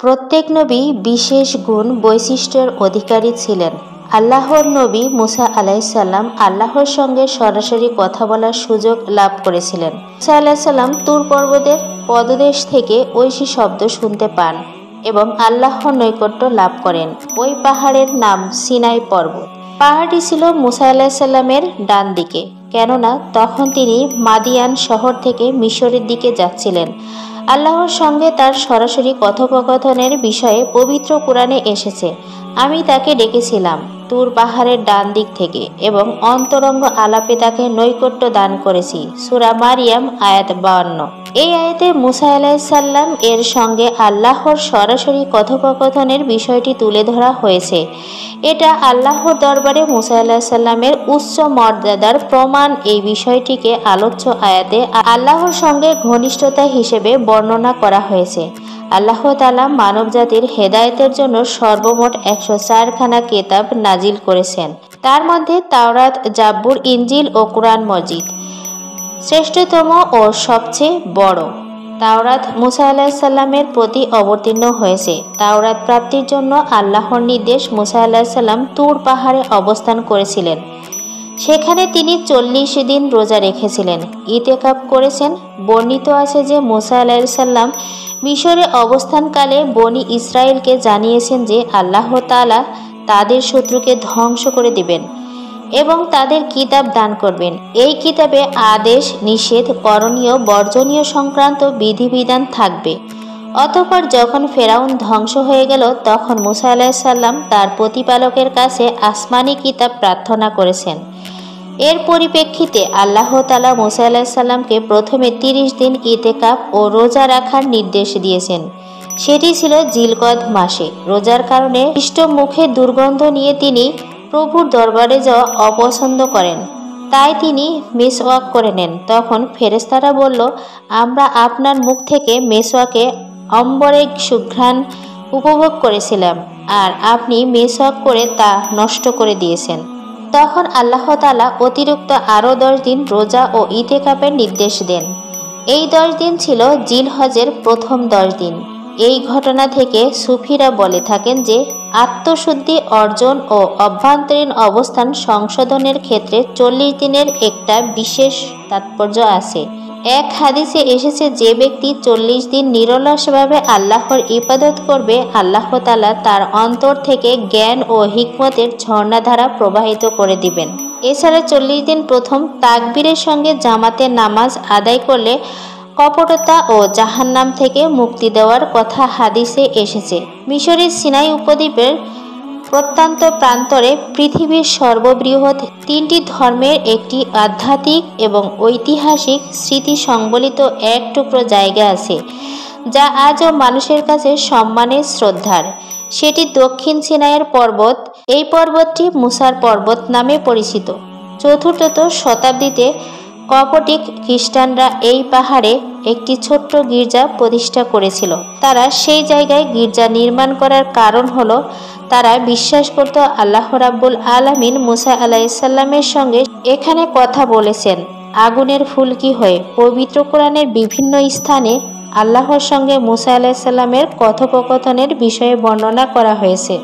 প্রত্যেক নবী বিশেষ গুণ বৈশিষ্ট্যের অধিকারী ছিলেন। আল্লাহর নবী মুসা আলাইসাল্লাম আল্লাহর সঙ্গে সরাসরি কথা বলার সুযোগ লাভ করেছিলেন। মুসা আলাইসাল্লাম তুর পর্বতের পদদেশ থেকে ঐশী শব্দ শুনতে পান এবং আল্লাহর নৈকট্য লাভ করেন। ওই পাহাড়ের নাম সিনাই পর্বত। পাহাড়টি ছিল মুসা আলাইসাল্লামের ডান দিকে, কেননা তখন তিনি মাদিয়ান শহর থেকে মিশরের দিকে যাচ্ছিলেন। আল্লাহর সঙ্গে তার সরাসরি কথোপকথনের বিষয়ে পবিত্র কোরআনে এসেছে, আমি তাকে ডেকেছিলাম তুর পাহাড়ের ডান দিক থেকে এবং অন্তরঙ্গ আলাপে তাকে নৈকট্য দান করেছি। সূরা মারিয়াম আয়াত 52। এই আয়াতে মুসা আলাইসাল্লাম এর সঙ্গে আল্লাহর সরাসরি কথোপকথনের বিষয়টি তুলে ধরা হয়েছে। এটা আল্লাহর দরবারে মুসা আলাইসাল্লামের উচ্চ মর্যাদার প্রমাণ। এই বিষয়টিকে আলোচ্য আয়াতে আল্লাহর সঙ্গে ঘনিষ্ঠতা হিসেবে বর্ণনা করা হয়েছে। আল্লাহ তাআলা মানবজাতির হেদায়েতের জন্য সর্বমোট 104খানা কিতাব নাজিল করেছেন। তার মধ্যে তাওরাত, জাব্বুর, ইনজিল ও কুরআন মজিদ শ্রেষ্ঠতম ও সবচেয়ে বড়। তাওরাত মুসা আলাইসাল্লামের প্রতি অবতীর্ণ হয়েছে। তাওরাত প্রাপ্তির জন্য আল্লাহর নির্দেশ মুসা আলাইসাল্লাম তুর পাহাড়ে অবস্থান করেছিলেন। সেখানে তিনি 40 দিন রোজা রেখেছিলেন, ইতেকাফ করেছেন। বর্ণিত আছে যে মুসা আলাইসাল্লাম মিশরে অবস্থানকালে বনি ইসরায়েলকে জানিয়েছেন যে আল্লাহ তাআলা তাদের শত্রুকে ধ্বংস করে দিবেন এবং তাদের কিতাব দান করবেন। এই কিতাবে আদেশ, নিষেধ, করণীয়, বর্জনীয় সংক্রান্ত বিধিবিধান থাকবে। অতঃপর যখন ফেরাউন ধ্বংস হয়ে গেল, তখন মুসা আলাইসাল্লাম তার প্রতিপালকের কাছে আসমানি কিতাব প্রার্থনা করেছেন। এর পরিপ্রেক্ষিতে আল্লাহ তাআলা মুসা আলাইসাল্লামকে প্রথমে 30 দিন ইতেকাফ ও রোজা রাখার নির্দেশ দিয়েছেন। সেটি ছিল জিলকদ মাসে। রোজার কারণে মিষ্ট মুখে দুর্গন্ধ নিয়ে তিনি প্রভুর দরবারে যাওয়া অপছন্দ করেন, তাই তিনি মেসওয়াক করে নেন। তখন ফেরেশতারা বলল, আমরা আপনার মুখ থেকে মেসওয়াকে অম্বরে সুঘ্রাণ উপভোগ করেছিলাম, আর আপনি মেসওয়াক করে তা নষ্ট করে দিয়েছেন। তখন আল্লাহ তাআলা অতিরিক্ত আরও 10 দিন রোজা ও ইতেকাফের নির্দেশ দেন। এই 10 দিন ছিল জিলহজের প্রথম 10 দিন। এই ঘটনা থেকে সুফিরা বলে থাকেন যে আত্মশুদ্ধি অর্জন ও অভ্যন্তরীণ অবস্থান সংশোধনের ক্ষেত্রে 40 দিনের একটা বিশেষ তাৎপর্য আছে। এক হাদিসে এসেছে, যে ব্যক্তি 40 দিন নিরলসভাবে আল্লাহর ইবাদত করবে, আল্লাহ তাআলা তার অন্তর থেকে জ্ঞান ও হিকমতের ঝর্ণাধারা প্রবাহিত করে দিবেন। এছাড়া 40 দিন প্রথম তাকবীরের সঙ্গে জামাতে নামাজ আদায় করলে কপটতা ও জাহান্নাম থেকে মুক্তি দেওয়ার কথা হাদিসে এসেছে। মিশরের সিনাই উপদ্বীপের প্রত্যন্ত প্রান্তরে পৃথিবীর সর্ববৃহৎ 3টি ধর্মের একটি আধ্যাত্মিক এবং ঐতিহাসিক স্মৃতি সংবলিত এক টুকরো জায়গা আছে, যা আজও মানুষের কাছে সম্মানের শ্রদ্ধার। সেটি দক্ষিণ সিনাইয়ের পর্বত। এই পর্বতটি মুসার পর্বত নামে পরিচিত। চতুর্থ শতাব্দীতে কপটিক খ্রিস্টানরা এই পাহাড়ে একটি ছোট্ট গির্জা প্রতিষ্ঠা করেছিল। তারা সেই জায়গায় গির্জা নির্মাণ করার কারণ হলো তারা বিশ্বাস করত আল্লাহ রাব্বুল আলামিন মুসা আলাইসাল্লামের সঙ্গে এখানে কথা বলেছেন আগুনের ফুলকি হয়ে। পবিত্র কোরআনের বিভিন্ন স্থানে আল্লাহর সঙ্গে মুসা আলাইসাল্লামের কথোপকথনের বিষয়ে বর্ণনা করা হয়েছে।